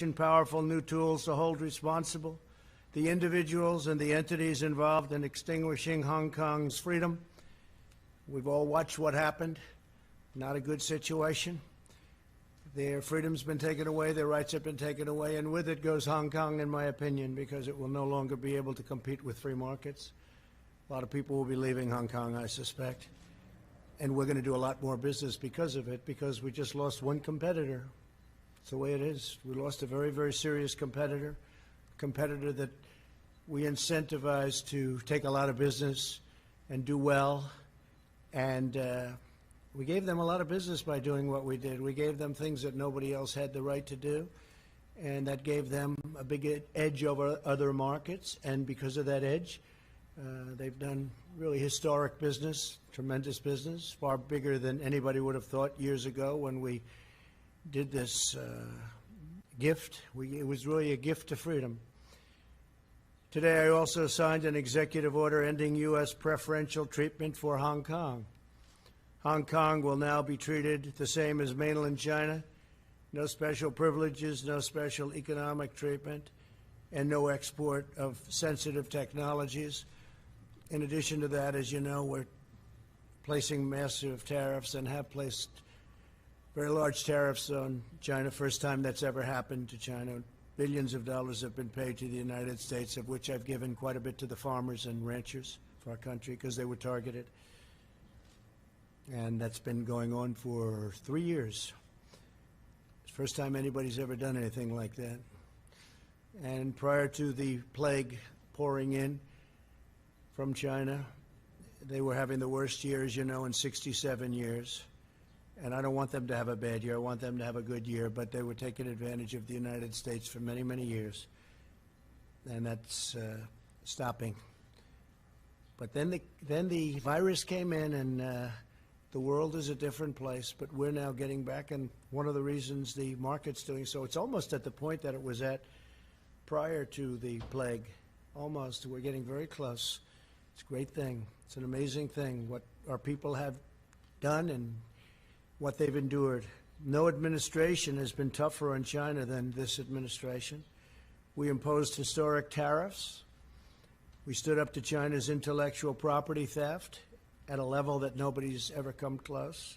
powerful new tools to hold responsible the individuals and the entities involved in extinguishing Hong Kong's freedom. We've all watched what happened. Not a good situation. Their freedom's been taken away, their rights have been taken away, and with it goes Hong Kong, in my opinion, because it will no longer be able to compete with free markets. A lot of people will be leaving Hong Kong, I suspect. And we're going to do a lot more business because of it, because we just lost one competitor. It's the way it is. We lost a very, very serious competitor that we incentivized to take a lot of business and do well. And we gave them a lot of business by doing what we did. We gave them things that nobody else had the right to do, and that gave them a big edge over other markets. And because of that edge, they've done really historic business, tremendous business, far bigger than anybody would have thought years ago when we did this gift. It was really a gift to freedom. Today, I also signed an executive order ending U.S. preferential treatment for Hong Kong. Hong Kong will now be treated the same as mainland China. No special privileges, no special economic treatment, and no export of sensitive technologies. In addition to that, as you know, we're placing massive tariffs and have placed very large tariffs on China. First time that's ever happened to China. Billions of dollars have been paid to the United States, of which I've given quite a bit to the farmers and ranchers of our country because they were targeted. And that's been going on for 3 years. It's the first time anybody's ever done anything like that. And prior to the plague pouring in from China, they were having the worst year, as you know, in 67 years. And I don't want them to have a bad year. I want them to have a good year. But they were taking advantage of the United States for many, many years. And that's stopping. But then the virus came in, and the world is a different place. But we're now getting back. And one of the reasons the market's doing so, it's almost at the point that it was at prior to the plague. Almost. We're getting very close. It's a great thing. It's an amazing thing what our people have done and what they've endured. No administration has been tougher on China than this administration. We imposed historic tariffs. We stood up to China's intellectual property theft at a level that nobody's ever come close.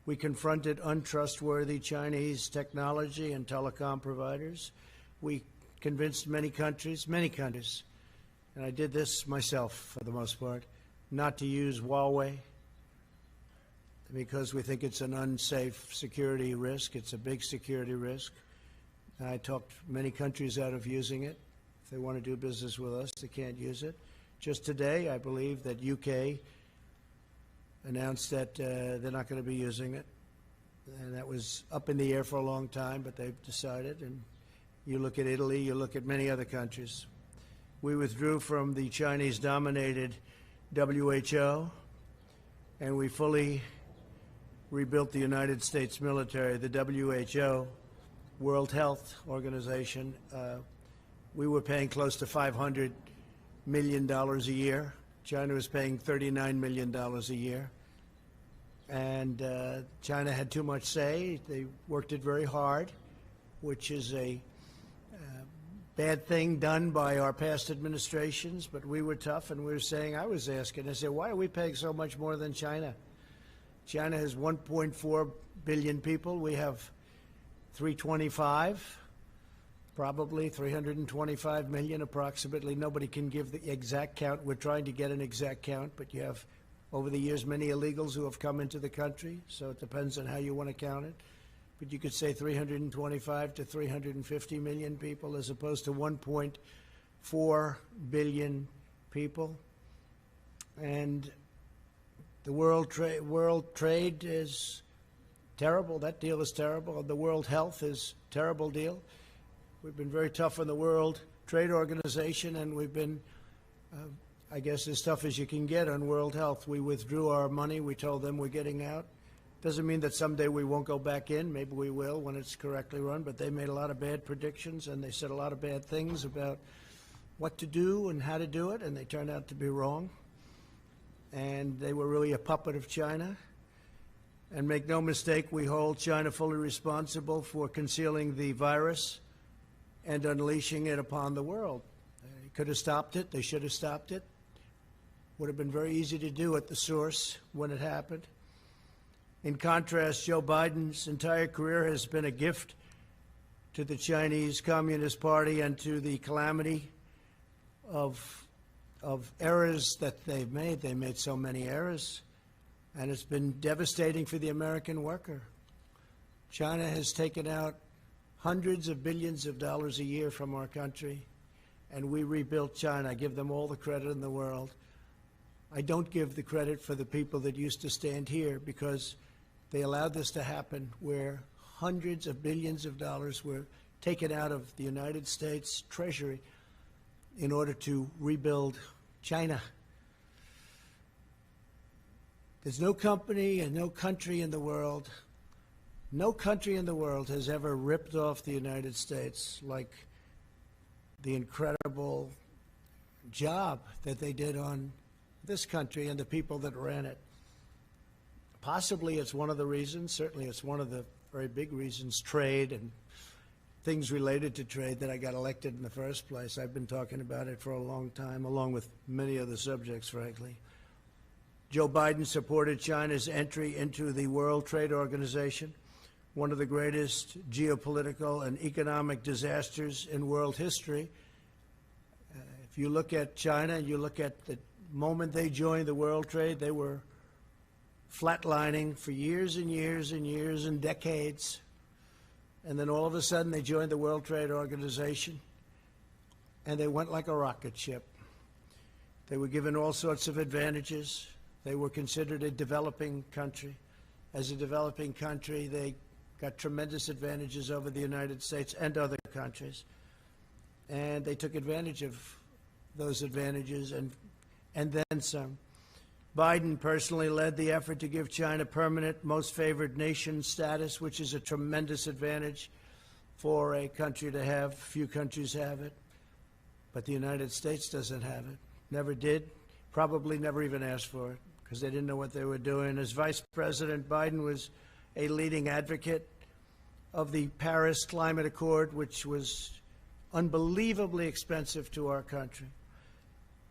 We confronted untrustworthy Chinese technology and telecom providers. We convinced many countries, and I did this myself for the most part, not to use Huawei, because we think it's an unsafe security risk. It's a big security risk. I talked many countries out of using it. If they want to do business with us, they can't use it. Just today, I believe that UK announced that they're not going to be using it. And that was up in the air for a long time, but they've decided. And you look at Italy, you look at many other countries. We withdrew from the Chinese-dominated WHO, and we fully rebuilt the United States military. The WHO, World Health Organization, we were paying close to $500 million a year. China was paying $39 million a year. And China had too much say. They worked it very hard, which is a bad thing done by our past administrations. But we were tough, and we were saying, I was asking, I said, why are we paying so much more than China? China has 1.4 billion people. We have 325, probably 325 million approximately. Nobody can give the exact count. We're trying to get an exact count, but you have, over the years, many illegals who have come into the country, so it depends on how you want to count it. But you could say 325 to 350 million people as opposed to 1.4 billion people. And the world trade is terrible. That deal is terrible. The world health is a terrible deal. We've been very tough on the World Trade Organization, and we've been, I guess, as tough as you can get on world health. We withdrew our money. We told them we're getting out. Doesn't mean that someday we won't go back in. Maybe we will when it's correctly run. But they made a lot of bad predictions, and they said a lot of bad things about what to do and how to do it, and they turned out to be wrong. And they were really a puppet of China. And make no mistake, we hold China fully responsible for concealing the virus and unleashing it upon the world. They could have stopped it. They should have stopped it. Would have been very easy to do at the source when it happened. In contrast, Joe Biden's entire career has been a gift to the Chinese Communist Party and to the calamity of errors that they've made. They made so many errors, and it's been devastating for the American worker. China has taken out hundreds of billions of dollars a year from our country, and we rebuilt China. I give them all the credit in the world. I don't give the credit for the people that used to stand here, because they allowed this to happen, where hundreds of billions of dollars were taken out of the United States Treasury in order to rebuild China. There's no company and no country in the world has ever ripped off the United States like the incredible job that they did on this country and the people that ran it. Possibly it's one of the reasons, certainly it's one of the very big reasons, trade and things related to trade, that I got elected in the first place. I've been talking about it for a long time, along with many other subjects, frankly. Joe Biden supported China's entry into the World Trade Organization, one of the greatest geopolitical and economic disasters in world history. If you look at China, you look at the moment they joined the World Trade, they were flatlining for years and years and years and decades. And then all of a sudden they joined the World Trade Organization, and they went like a rocket ship. They were given all sorts of advantages. They were considered a developing country. As a developing country, they got tremendous advantages over the United States and other countries. And they took advantage of those advantages and then some. Biden personally led the effort to give China permanent most favored nation status, which is a tremendous advantage for a country to have. Few countries have it, but the United States doesn't have it. Never did, probably never even asked for it, because they didn't know what they were doing. As Vice President, Biden was a leading advocate of the Paris Climate Accord, which was unbelievably expensive to our country,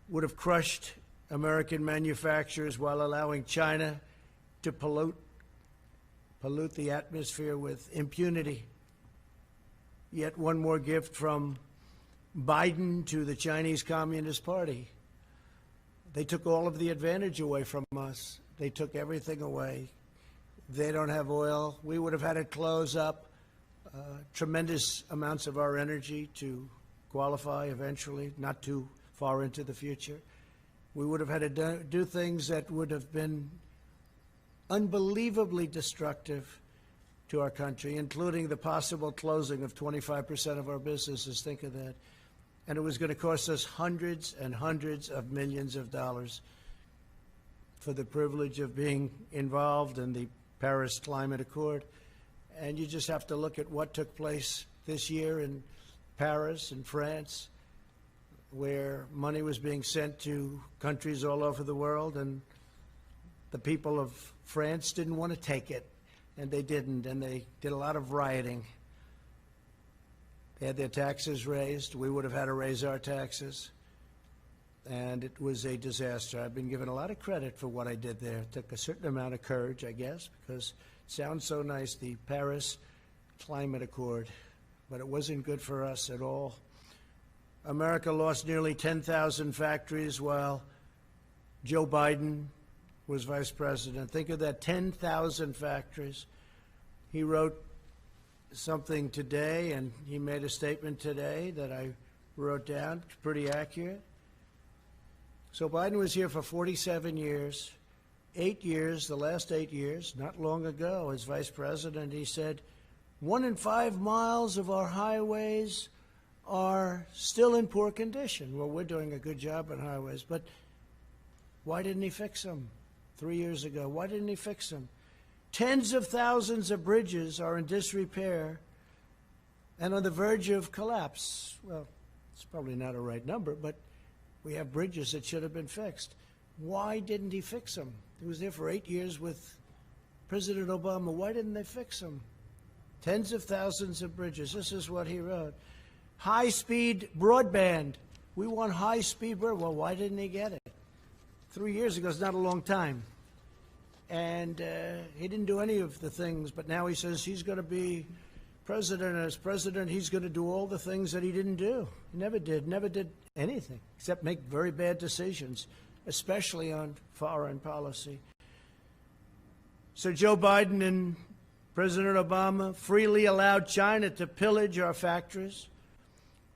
would have crushed American manufacturers while allowing China to pollute the atmosphere with impunity. Yet one more gift from Biden to the Chinese Communist Party. They took all of the advantage away from us. They took everything away. They don't have oil. We would have had to close up tremendous amounts of our energy to qualify eventually, not too far into the future. We would have had to do things that would have been unbelievably destructive to our country, including the possible closing of 25% of our businesses. Think of that. And it was going to cost us hundreds and hundreds of millions of dollars for the privilege of being involved in the Paris Climate Accord. And you just have to look at what took place this year in Paris and France, where money was being sent to countries all over the world, and the people of France didn't want to take it, and they didn't, and they did a lot of rioting. They had their taxes raised. We would have had to raise our taxes, and it was a disaster. I've been given a lot of credit for what I did there. It took a certain amount of courage, I guess, because it sounds so nice, the Paris Climate Accord, but it wasn't good for us at all. America lost nearly 10,000 factories while Joe Biden was vice president. Think of that, 10,000 factories. He wrote something today, and he made a statement today that I wrote down. It's pretty accurate. So Biden was here for 47 years, 8 years, the last 8 years, not long ago, as vice president. He said, 1 in 5 miles of our highways are still in poor condition. Well, we're doing a good job on highways, but why didn't he fix them 3 years ago? Why didn't he fix them? Tens of thousands of bridges are in disrepair and on the verge of collapse. Well, it's probably not a right number, but we have bridges that should have been fixed. Why didn't he fix them? He was there for 8 years with President Obama. Why didn't they fix them? Tens of thousands of bridges. This is what he wrote. High-speed broadband. We want high-speed broadband. Well, why didn't he get it? 3 years ago is not a long time. And he didn't do any of the things, but now he says he's going to be president. And as president, he's going to do all the things that he didn't do. He never did anything except make very bad decisions, especially on foreign policy. So Joe Biden and President Obama freely allowed China to pillage our factories,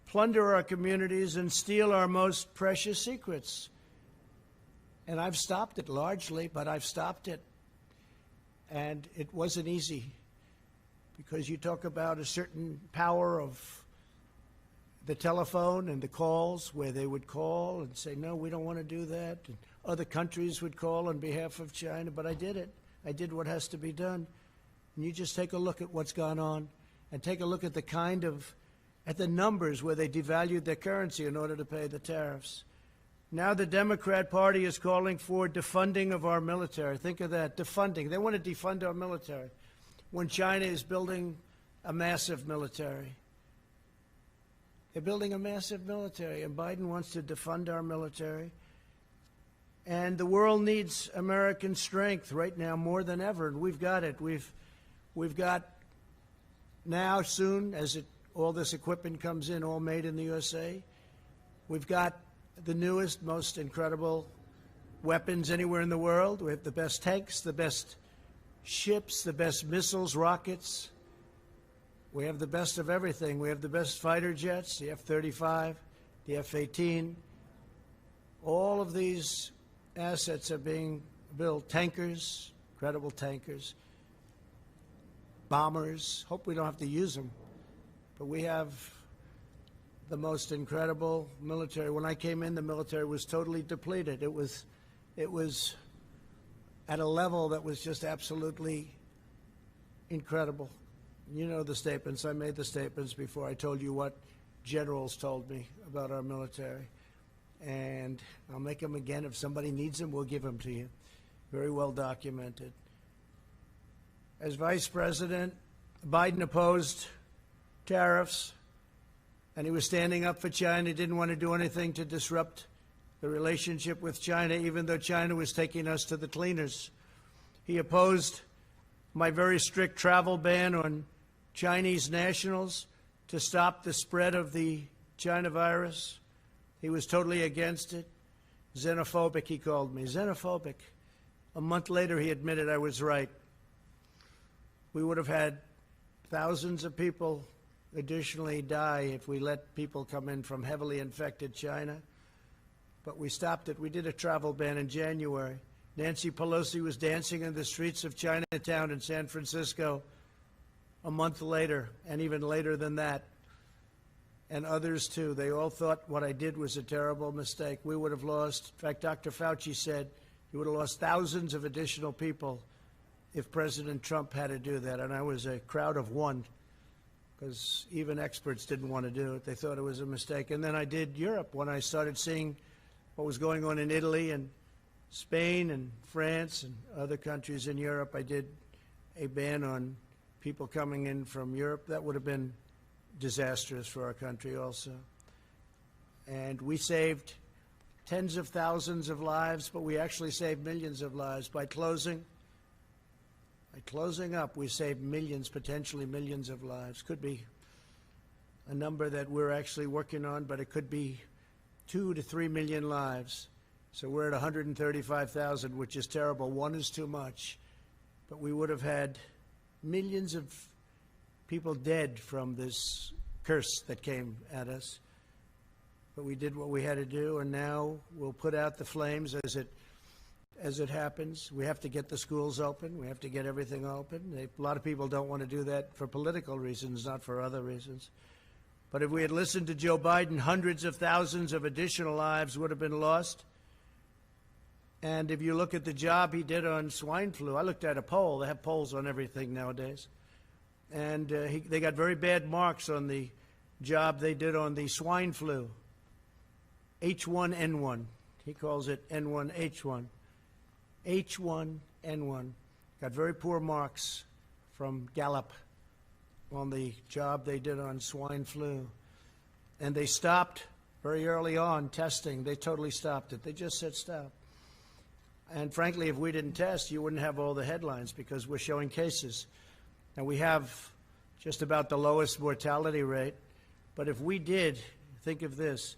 plunder our communities, and steal our most precious secrets. And I've stopped it largely, but I've stopped it. And it wasn't easy, because you talk about a certain power of the telephone and the calls, where they would call and say, no, we don't want to do that. And other countries would call on behalf of China, but I did it. I did what has to be done. And you just take a look at what's gone on, and take a look at at the numbers where they devalued their currency in order to pay the tariffs. Now the Democrat Party is calling for defunding of our military. Think of that, defunding. They want to defund our military when China is building a massive military. They're building a massive military, and Biden wants to defund our military. And the world needs American strength right now more than ever, and we've got it. We've got now, soon, as all this equipment comes in, all made in the USA, we've got the newest, most incredible weapons anywhere in the world. We have the best tanks, the best ships, the best missiles, rockets. We have the best of everything. We have the best fighter jets, the F-35, the F-18. All of these assets are being built. Tankers, incredible tankers, bombers. Hope we don't have to use them. But we have the most incredible military. When I came in, the military was totally depleted. It was at a level that was just absolutely incredible. You know the statements. I made the statements before. I told you what generals told me about our military. And I'll make them again. If somebody needs them, we'll give them to you. Very well documented. As Vice President, Biden opposed tariffs, and he was standing up for China. He didn't want to do anything to disrupt the relationship with China, even though China was taking us to the cleaners. He opposed my very strict travel ban on Chinese nationals to stop the spread of the China virus. He was totally against it. Xenophobic, he called me. Xenophobic. A month later, he admitted I was right. We would have had thousands of people additionally die if we let people come in from heavily infected China. But we stopped it. We did a travel ban in January. Nancy Pelosi was dancing in the streets of Chinatown in San Francisco a month later, and even later than that. And others, too. They all thought what I did was a terrible mistake. We would have lost, in fact, Dr. Fauci said, you would have lost thousands of additional people if President Trump had to do that. And I was a crowd of one, because even experts didn't want to do it. They thought it was a mistake. And then I did Europe when I started seeing what was going on in Italy and Spain and France and other countries in Europe. I did a ban on people coming in from Europe. That would have been disastrous for our country also. And we saved tens of thousands of lives, but we actually saved millions of lives by closing up. We saved millions, potentially millions of lives. Could be a number that we're actually working on, but it could be 2 to 3 million lives. So we're at 135,000, which is terrible. One is too much. But we would have had millions of people dead from this curse that came at us. But we did what we had to do, and now we'll put out the flames as it happens. We have to get the schools open. We have to get everything open. A lot of people don't want to do that for political reasons, not for other reasons. But if we had listened to Joe Biden, hundreds of thousands of additional lives would have been lost. And if you look at the job he did on swine flu, I looked at a poll. They have polls on everything nowadays. And they got very bad marks on the job they did on the swine flu. H1N1. He calls it N1H1. H1N1. Got very poor marks from Gallup on the job they did on swine flu. And they stopped very early on testing. They totally stopped it. They just said stop. And frankly, if we didn't test, you wouldn't have all the headlines because we're showing cases. And we have just about the lowest mortality rate. But if we did, think of this,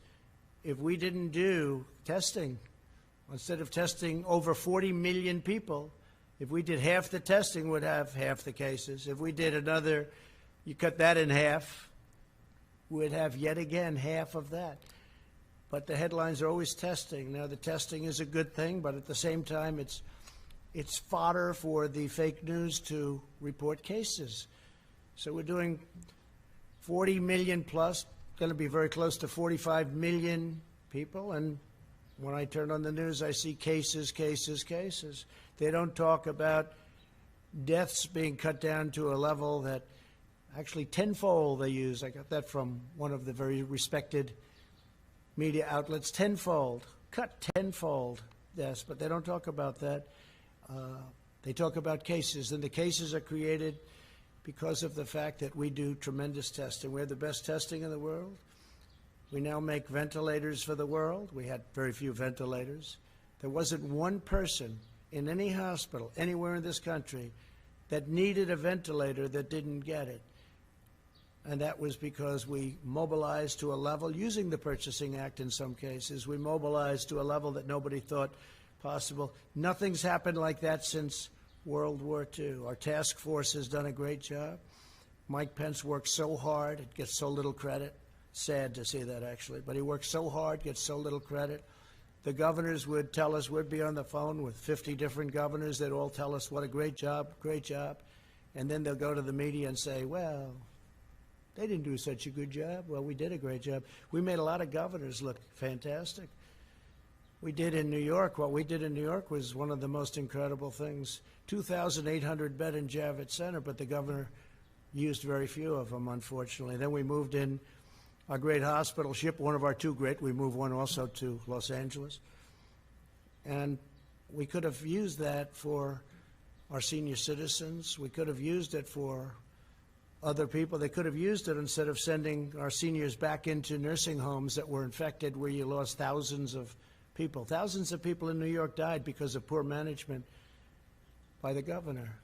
if we didn't do testing, instead of testing over 40 million people, if we did half the testing, we'd have half the cases. If we did another, you cut that in half, we'd have yet again half of that. But the headlines are always testing. Now, the testing is a good thing, but at the same time, it's fodder for the fake news to report cases. So we're doing 40 million plus, going to be very close to 45 million people. And when I turn on the news, I see cases, cases, cases. They don't talk about deaths being cut down to a level that actually tenfold they use. I got that from one of the very respected media outlets. Tenfold, cut tenfold deaths, but they don't talk about that. They talk about cases, and the cases are created because of the fact that we do tremendous testing. We're the best testing in the world. We now make ventilators for the world. We had very few ventilators. There wasn't one person in any hospital anywhere in this country that needed a ventilator that didn't get it. And that was because we mobilized to a level, using the Purchasing Act in some cases, we mobilized to a level that nobody thought possible. Nothing's happened like that since World War II. Our task force has done a great job. Mike Pence works so hard, it gets so little credit. Sad to see that, actually. But he works so hard, gets so little credit. The governors would tell us, we'd be on the phone with 50 different governors. They'd all tell us what a great job, great job. And then they'll go to the media and say, well, they didn't do such a good job. Well, we did a great job. We made a lot of governors look fantastic. We did in New York. What we did in New York was one of the most incredible things. 2,800 bed in Javits Center, but the governor used very few of them, unfortunately. Then we moved in our great hospital ship, one of our two great. We moved one also to Los Angeles. And we could have used that for our senior citizens. We could have used it for other people. They could have used it instead of sending our seniors back into nursing homes that were infected, where you lost thousands of people. Thousands of people in New York died because of poor management by the governor.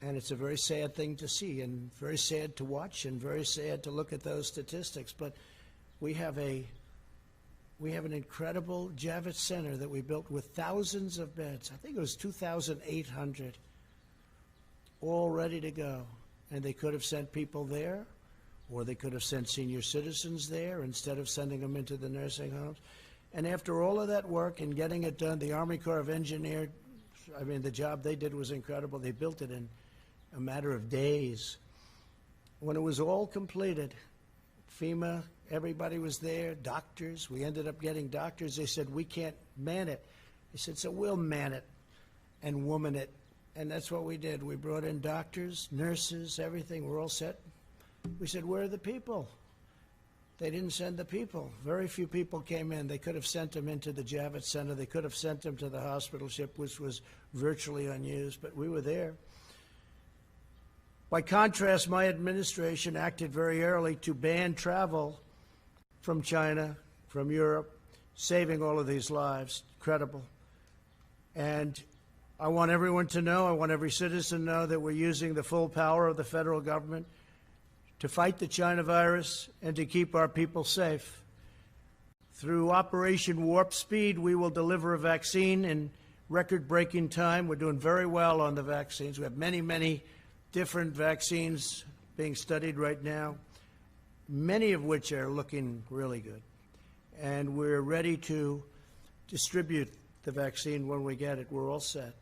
And it's a very sad thing to see, and very sad to watch, and very sad to look at those statistics. But we have an incredible Javits Center that we built with thousands of beds. I think it was 2,800, all ready to go. And they could have sent people there, or they could have sent senior citizens there instead of sending them into the nursing homes. And after all of that work and getting it done, the Army Corps of Engineers, I mean, the job they did was incredible. They built it in a matter of days. When it was all completed, FEMA, everybody was there, doctors. We ended up getting doctors. They said, we can't man it. They said, so we'll man it and woman it. And that's what we did. We brought in doctors, nurses, everything. We're all set. We said, where are the people? They didn't send the people. Very few people came in. They could have sent them into the Javits Center. They could have sent them to the hospital ship, which was virtually unused, but we were there. By contrast, my administration acted very early to ban travel from China, from Europe, saving all of these lives. Incredible. And I want everyone to know, I want every citizen to know that we're using the full power of the federal government to fight the China virus and to keep our people safe. Through Operation Warp Speed, we will deliver a vaccine in record-breaking time. We're doing very well on the vaccines. We have many, many different vaccines being studied right now, many of which are looking really good. And we're ready to distribute the vaccine when we get it. We're all set,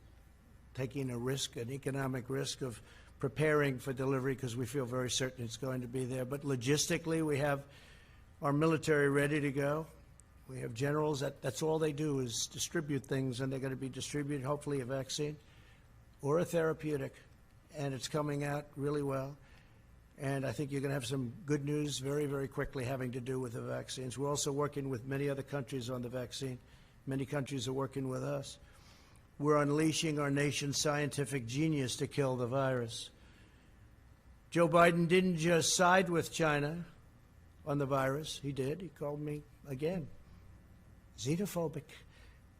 taking a risk, an economic risk of preparing for delivery because we feel very certain it's going to be there. But logistically, we have our military ready to go. We have generals, that's all they do is distribute things, and they're going to be distributing hopefully a vaccine or a therapeutic. And it's coming out really well. And I think you're going to have some good news very, very quickly having to do with the vaccines. We're also working with many other countries on the vaccine. Many countries are working with us. We're unleashing our nation's scientific genius to kill the virus. Joe Biden didn't just side with China on the virus. He did. He called me, again, xenophobic.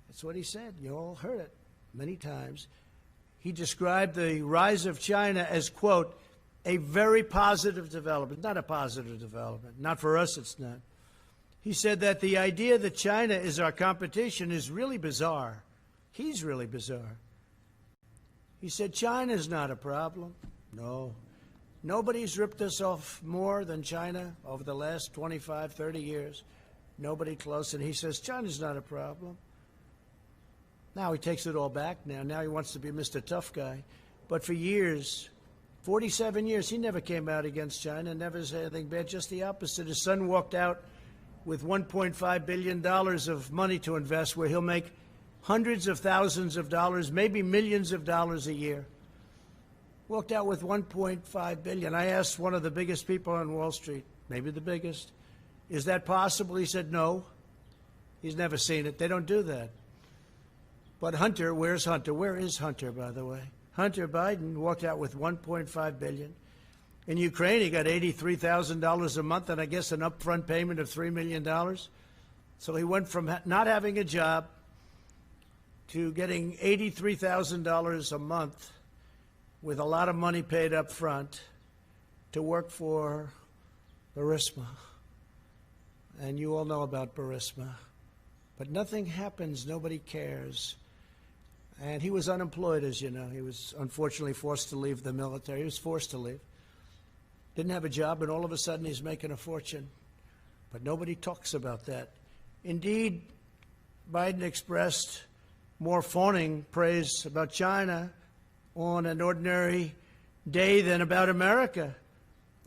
That's what he said. You all heard it many times. He described the rise of China as, quote, a very positive development. Not a positive development. Not for us, it's not. He said that the idea that China is our competition is really bizarre. He's really bizarre. He said China's not a problem. No. Nobody's ripped us off more than China over the last 25, 30 years. Nobody close. And he says China's not a problem. Now he takes it all back now. Now he wants to be Mr. Tough Guy. But for years, 47 years, he never came out against China, never said anything bad, just the opposite. His son walked out with $1.5 billion of money to invest, where he'll make hundreds of thousands of dollars, maybe millions of dollars a year. Walked out with $1.5 billion. I asked one of the biggest people on Wall Street, maybe the biggest, is that possible? He said no. He's never seen it. They don't do that. But Hunter, where's Hunter? Where is Hunter, by the way? Hunter Biden walked out with $1.5 billion. In Ukraine, he got $83,000 a month and I guess an upfront payment of $3 million. So he went from not having a job to getting $83,000 a month with a lot of money paid up front to work for Burisma. And you all know about Burisma. But nothing happens. Nobody cares. And he was unemployed, as you know. He was unfortunately forced to leave the military. He was forced to leave. Didn't have a job, and all of a sudden he's making a fortune. But nobody talks about that. Indeed, Biden expressed more fawning praise about China on an ordinary day than about America.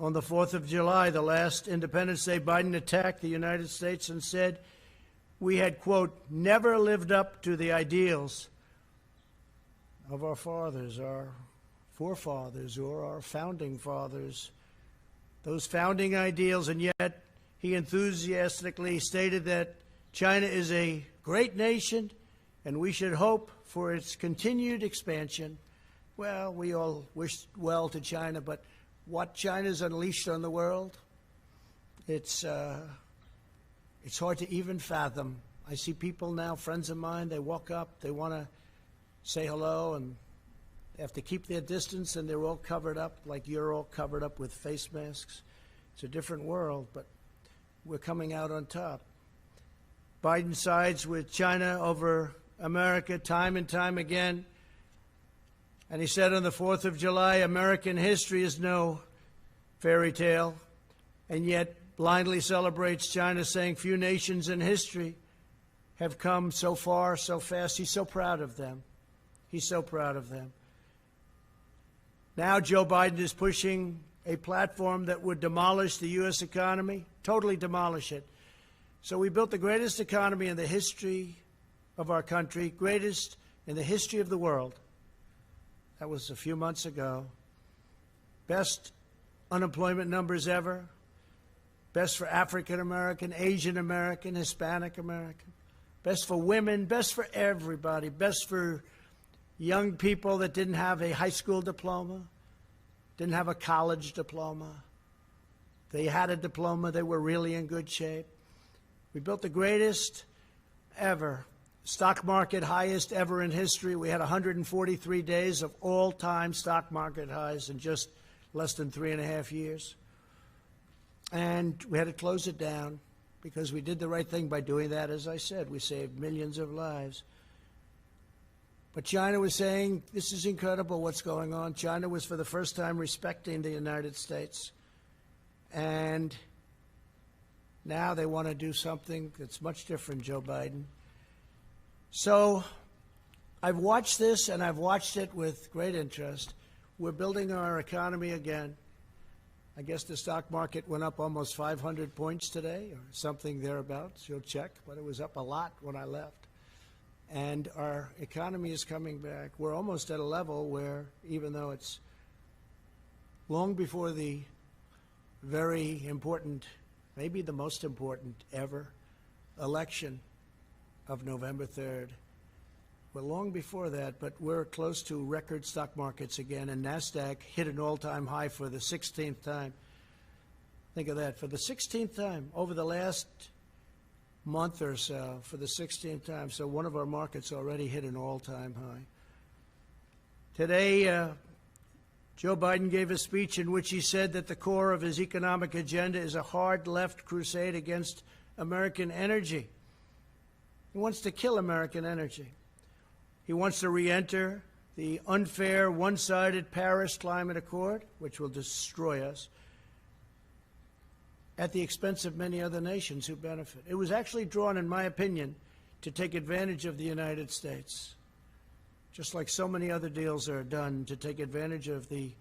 On the 4th of July, the last Independence Day, Biden attacked the United States and said we had, quote, never lived up to the ideals of our fathers, our forefathers, or our founding fathers, those founding ideals. And yet he enthusiastically stated that China is a great nation and we should hope for its continued expansion. Well, we all wish well to China, but what China's unleashed on the world, it's hard to even fathom. I see people now, friends of mine, they walk up, they want to say hello, and they have to keep their distance, and they're all covered up like you're all covered up with face masks. It's a different world, but we're coming out on top. Biden sides with China over America time and time again. And he said on the 4th of July, American history is no fairy tale, and yet blindly celebrates China, saying few nations in history have come so far, so fast. He's so proud of them. He's so proud of them. Now Joe Biden is pushing a platform that would demolish the U.S. economy, totally demolish it. So we built the greatest economy in the history of our country, greatest in the history of the world. That was a few months ago. Best unemployment numbers ever. Best for African American, Asian American, Hispanic American. Best for women, best for everybody. Best for young people that didn't have a high school diploma, didn't have a college diploma. They had a diploma, they were really in good shape. We built the greatest ever, stock market highest ever in history. We had 143 days of all-time stock market highs in just less than 3.5 years. And we had to close it down because we did the right thing by doing that. As I said, we saved millions of lives. But China was saying, this is incredible what's going on. China was for the first time respecting the United States. And now they want to do something that's much different, Joe Biden. So I've watched this, and I've watched it with great interest. We're building our economy again. I guess the stock market went up almost 500 points today or something thereabouts. You'll check, but it was up a lot when I left. And our economy is coming back. We're almost at a level where, even though it's long before the very important, maybe the most important ever election of November 3rd, we're long before that, but we're close to record stock markets again, and NASDAQ hit an all-time high for the 16th time. Think of that. For the 16th time over the last month or so, for the 16th time. So one of our markets already hit an all-time high. Today, Joe Biden gave a speech in which he said that the core of his economic agenda is a hard left crusade against American energy. He wants to kill American energy. He wants to re-enter the unfair, one-sided Paris Climate Accord, which will destroy us, at the expense of many other nations who benefit. It was actually drawn, in my opinion, to take advantage of the United States, just like so many other deals are done to take advantage of the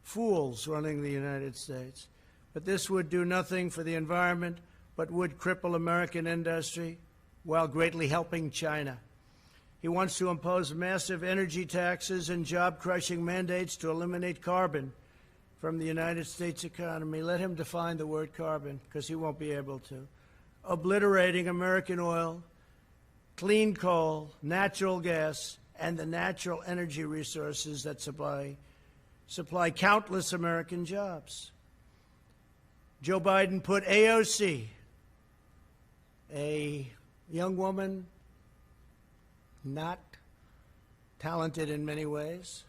fools running the United States. But this would do nothing for the environment, but would cripple American industry while greatly helping China. He wants to impose massive energy taxes and job-crushing mandates to eliminate carbon from the United States economy. Let him define the word carbon, because he won't be able to. Obliterating American oil, clean coal, natural gas, and the natural energy resources that supply countless American jobs. Joe Biden put AOC, a young woman, not talented in many ways,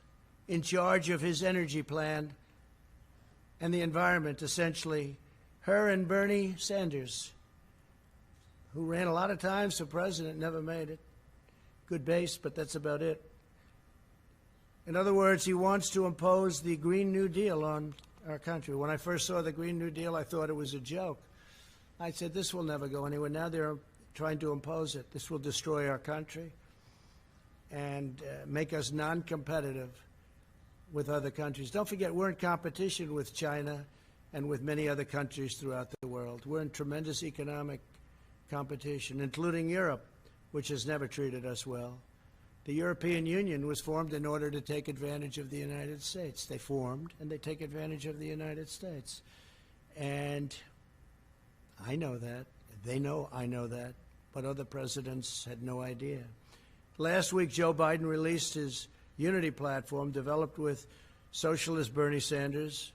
in charge of his energy plan and the environment, essentially. Her and Bernie Sanders, who ran a lot of times for president, never made it. Good base, but that's about it. In other words, he wants to impose the Green New Deal on our country. When I first saw the Green New Deal, I thought it was a joke. I said, this will never go anywhere. Now they're trying to impose it. This will destroy our country and make us non-competitive with other countries. Don't forget, we're in competition with China and with many other countries throughout the world. We're in tremendous economic competition, including Europe, which has never treated us well. The European Union was formed in order to take advantage of the United States. They formed, and they take advantage of the United States. And I know that. They know I know that. But other presidents had no idea. Last week, Joe Biden released his unity platform developed with socialist Bernie Sanders,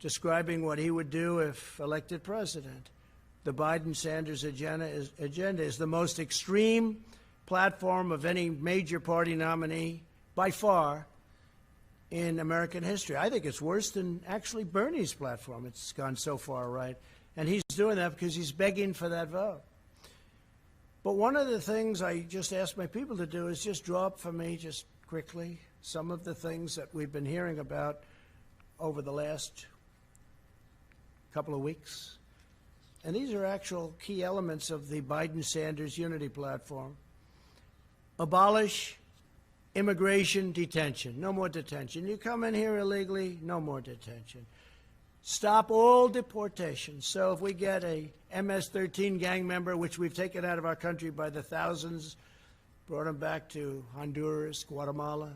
describing what he would do if elected president. The Biden-Sanders agenda is the most extreme platform of any major party nominee, by far, in American history. I think it's worse than actually Bernie's platform. It's gone so far right. And he's doing that because he's begging for that vote. But one of the things I just asked my people to do is just draw up for me, just quickly, some of the things that we've been hearing about over the last couple of weeks. And these are actual key elements of the Biden-Sanders unity platform. Abolish immigration detention. No more detention. You come in here illegally, no more detention. Stop all deportations. So if we get a MS-13 gang member, which we've taken out of our country by the thousands, brought them back to Honduras, Guatemala,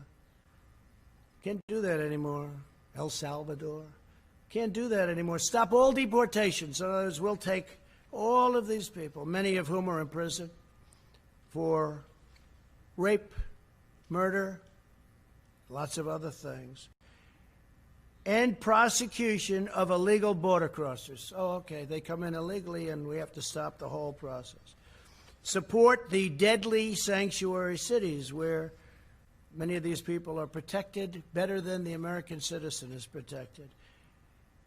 can't do that anymore. El Salvador. Can't do that anymore. Stop all deportations. In other words, we'll take all of these people, many of whom are in prison for rape, murder, lots of other things. End prosecution of illegal border crossers. Oh, okay, they come in illegally and we have to stop the whole process. Support the deadly sanctuary cities where many of these people are protected better than the American citizen is protected.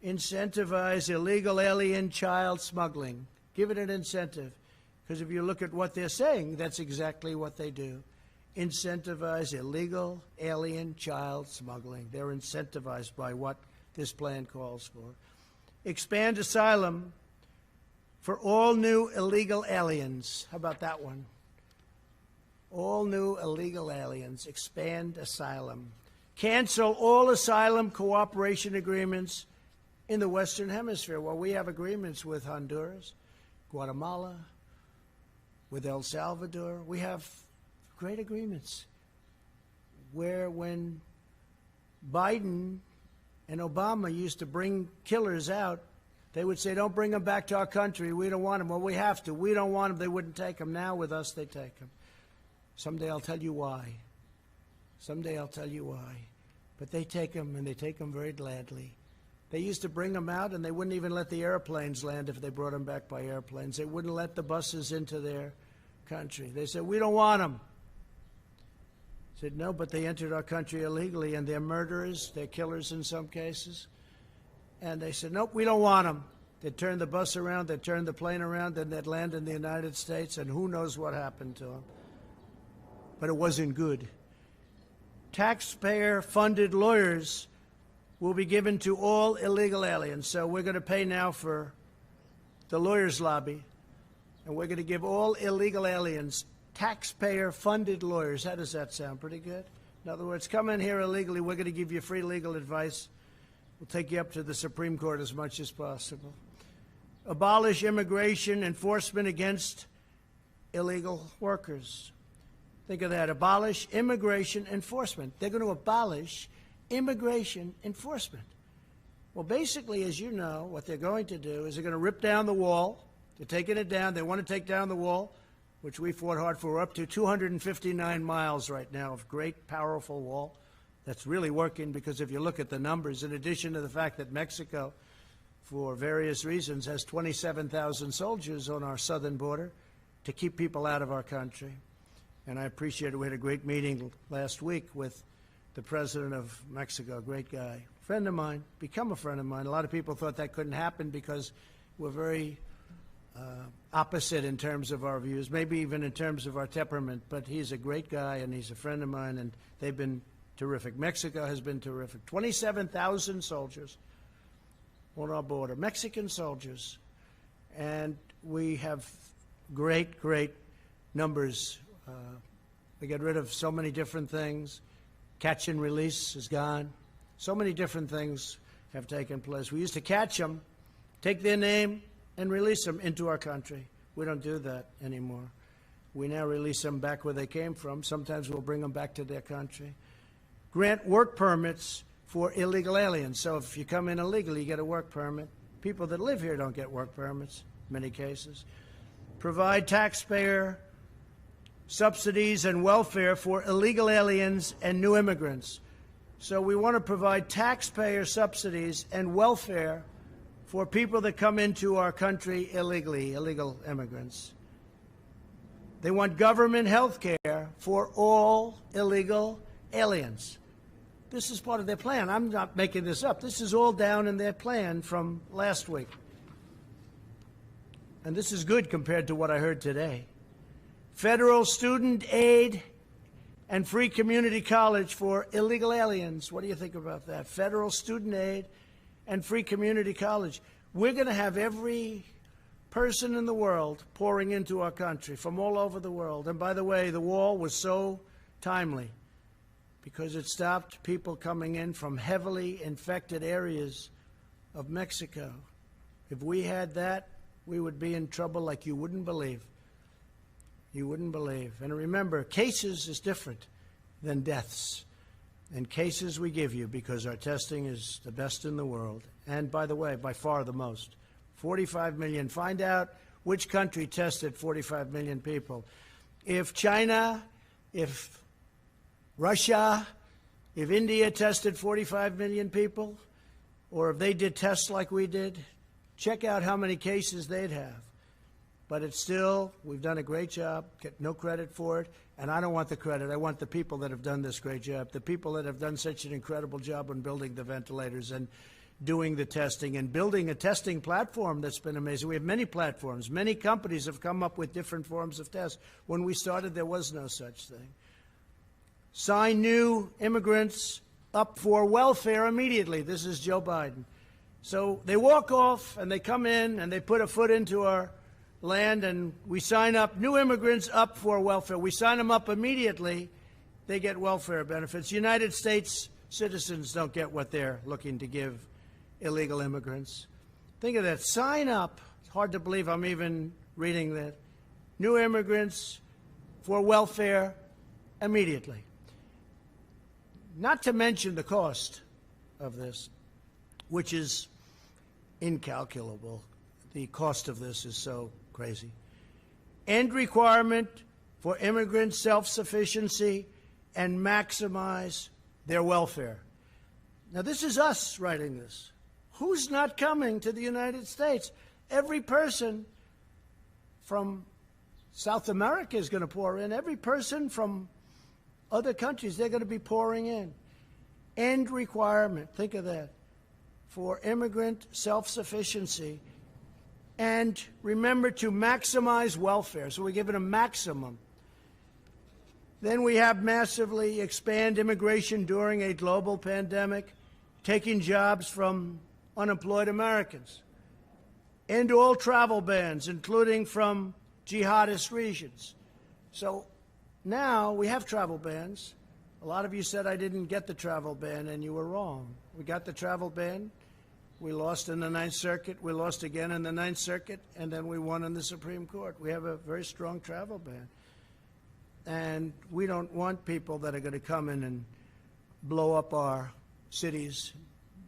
Incentivize illegal alien child smuggling. Give it an incentive, because if you look at what they're saying, that's exactly what they do. Incentivize illegal alien child smuggling. They're incentivized by what this plan calls for. Expand asylum for all new illegal aliens. How about that one? All new illegal aliens. Expand asylum. Cancel all asylum cooperation agreements in the Western Hemisphere. Well, we have agreements with Honduras, Guatemala, with El Salvador. We have great agreements where when Biden and Obama used to bring killers out, they would say, don't bring them back to our country. We don't want them. Well, we have to. We don't want them. They wouldn't take them. Now with us, they take them. Someday I'll tell you why. Someday I'll tell you why. But they take them, and they take them very gladly. They used to bring them out, and they wouldn't even let the airplanes land if they brought them back by airplanes. They wouldn't let the buses into their country. They said, we don't want them. I said, no, but they entered our country illegally, and they're murderers, they're killers in some cases. And they said, nope, we don't want them. They'd turn the bus around, they'd turn the plane around, and they'd land in the United States, and who knows what happened to them. But it wasn't good. Taxpayer-funded lawyers will be given to all illegal aliens. So we're going to pay now for the lawyers' lobby, and we're going to give all illegal aliens taxpayer-funded lawyers. How does that sound? Pretty good? In other words, come in here illegally, we're going to give you free legal advice. We'll take you up to the Supreme Court as much as possible. Abolish immigration enforcement against illegal workers. Think of that. Abolish immigration enforcement. They're going to abolish immigration enforcement. Well, basically, as you know, what they're going to do is they're going to rip down the wall. They're taking it down. They want to take down the wall, which we fought hard for. We're up to 259 miles right now of great, powerful wall. That's really working, because if you look at the numbers, in addition to the fact that Mexico, for various reasons, has 27,000 soldiers on our southern border to keep people out of our country. And I appreciate it. We had a great meeting last week with the president of Mexico, great guy, friend of mine, become a friend of mine. A lot of people thought that couldn't happen because we're very opposite in terms of our views, maybe even in terms of our temperament, but he's a great guy and he's a friend of mine, and they've been terrific. Mexico has been terrific. 27,000 soldiers on our border, Mexican soldiers, and we have great, great numbers. We get rid of so many different things. Catch and release is gone. So many different things have taken place. We used to catch them, take their name, and release them into our country. We don't do that anymore. We now release them back where they came from. Sometimes we'll bring them back to their country. Grant work permits for illegal aliens. So if you come in illegally, you get a work permit. People that live here don't get work permits, in many cases. Provide taxpayer subsidies and welfare for illegal aliens and new immigrants. So we want to provide taxpayer subsidies and welfare for people that come into our country illegally, illegal immigrants. They want government health care for all illegal aliens. This is part of their plan. I'm not making this up. This is all down in their plan from last week. And this is good compared to what I heard today. Federal student aid and free community college for illegal aliens. What do you think about that? Federal student aid and free community college. We're going to have every person in the world pouring into our country from all over the world. And by the way, the wall was so timely because it stopped people coming in from heavily infected areas of Mexico. If we had that, we would be in trouble like you wouldn't believe. You wouldn't believe. And remember, cases is different than deaths. And cases we give you because our testing is the best in the world. And by the way, by far the most. 45 million. Find out which country tested 45 million people. If China, if Russia, if India tested 45 million people, or if they did tests like we did, check out how many cases they'd have. But it's still, we've done a great job, get no credit for it, and I don't want the credit. I want the people that have done this great job, the people that have done such an incredible job on building the ventilators and doing the testing and building a testing platform that's been amazing. We have many platforms. Many companies have come up with different forms of tests. When we started, there was no such thing. Sign new immigrants up for welfare immediately. This is Joe Biden. So they walk off and they come in and they put a foot into our land, and we sign up new immigrants up for welfare. We sign them up immediately. They get welfare benefits. United States citizens don't get what they're looking to give illegal immigrants. Think of that. Sign up. It's hard to believe I'm even reading that. New immigrants for welfare immediately. Not to mention the cost of this, which is incalculable. The cost of this is so crazy. End requirement for immigrant self-sufficiency and maximize their welfare. Now, this is us writing this. Who's not coming to the United States? Every person from South America is going to pour in. Every person from other countries, they're going to be pouring in. End requirement, think of that, for immigrant self-sufficiency. And remember to maximize welfare. So we're giving a maximum. Then we have massively expand immigration during a global pandemic, taking jobs from unemployed Americans. End all travel bans, including from jihadist regions. So now we have travel bans. A lot of you said I didn't get the travel ban, and you were wrong. We got the travel ban. We lost in the Ninth Circuit. We lost again in the Ninth Circuit, and then we won in the Supreme Court. We have a very strong travel ban. And we don't want people that are going to come in and blow up our cities,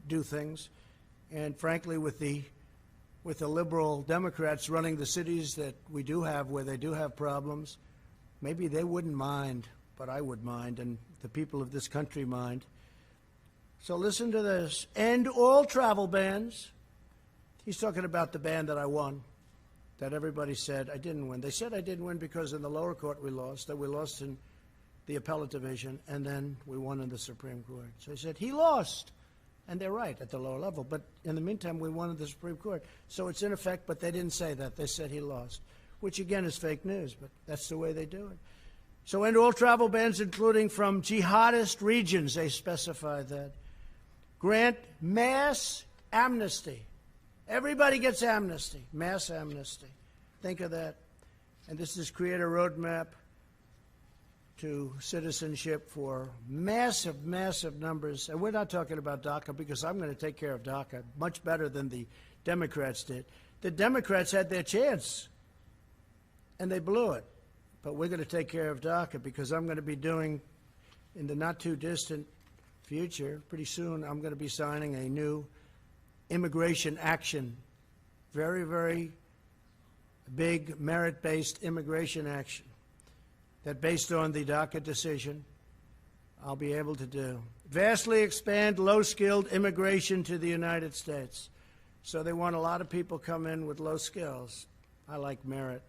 do things. And frankly, with the liberal Democrats running the cities that we do have, where they do have problems, maybe they wouldn't mind, but I would mind, and the people of this country mind. So listen to this. End all travel bans. He's talking about the ban that I won, that everybody said I didn't win. They said I didn't win because in the lower court we lost, that we lost in the appellate division, and then we won in the Supreme Court. So he said he lost. And they're right at the lower level. But in the meantime, we won in the Supreme Court. So it's in effect, but they didn't say that. They said he lost, which again is fake news, but that's the way they do it. So end all travel bans, including from jihadist regions, they specify that. Grant mass amnesty. Everybody gets amnesty, mass amnesty. Think of that. And this is create a roadmap to citizenship for massive, massive numbers. And we're not talking about DACA because I'm going to take care of DACA much better than the Democrats did. The Democrats had their chance, and they blew it. But we're going to take care of DACA because I'm going to be doing, in the not-too-distant future, pretty soon, I'm going to be signing a new immigration action, very, very big merit-based immigration action that based on the DACA decision, I'll be able to do. Vastly expand low-skilled immigration to the United States. So they want a lot of people come in with low skills. I like merit.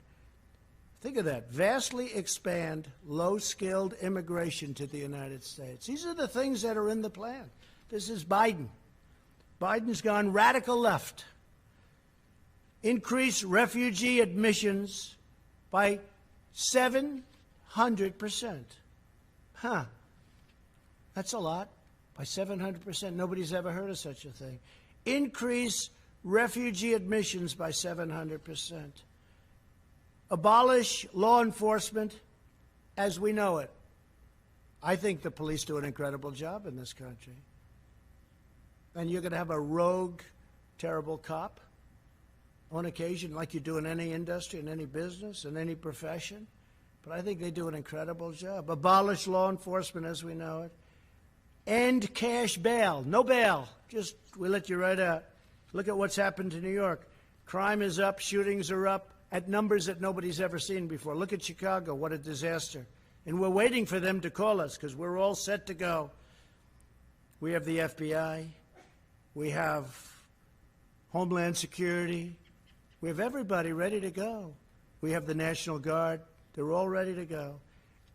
Think of that. Vastly expand low-skilled immigration to the United States. These are the things that are in the plan. This is Biden. Biden's gone radical left. Increase refugee admissions by 700%. Huh. That's a lot. By 700%. Nobody's ever heard of such a thing. Increase refugee admissions by 700%. Abolish law enforcement as we know it. I think the police do an incredible job in this country. And you're going to have a rogue, terrible cop on occasion, like you do in any industry, in any business, in any profession. But I think they do an incredible job. Abolish law enforcement as we know it. End cash bail. No bail. Just, we let you right out. Look at what's happened to New York. Crime is up. Shootings are up at numbers that nobody's ever seen before. Look at Chicago. What a disaster. And we're waiting for them to call us because we're all set to go. We have the FBI. We have Homeland Security. We have everybody ready to go. We have the National Guard. They're all ready to go.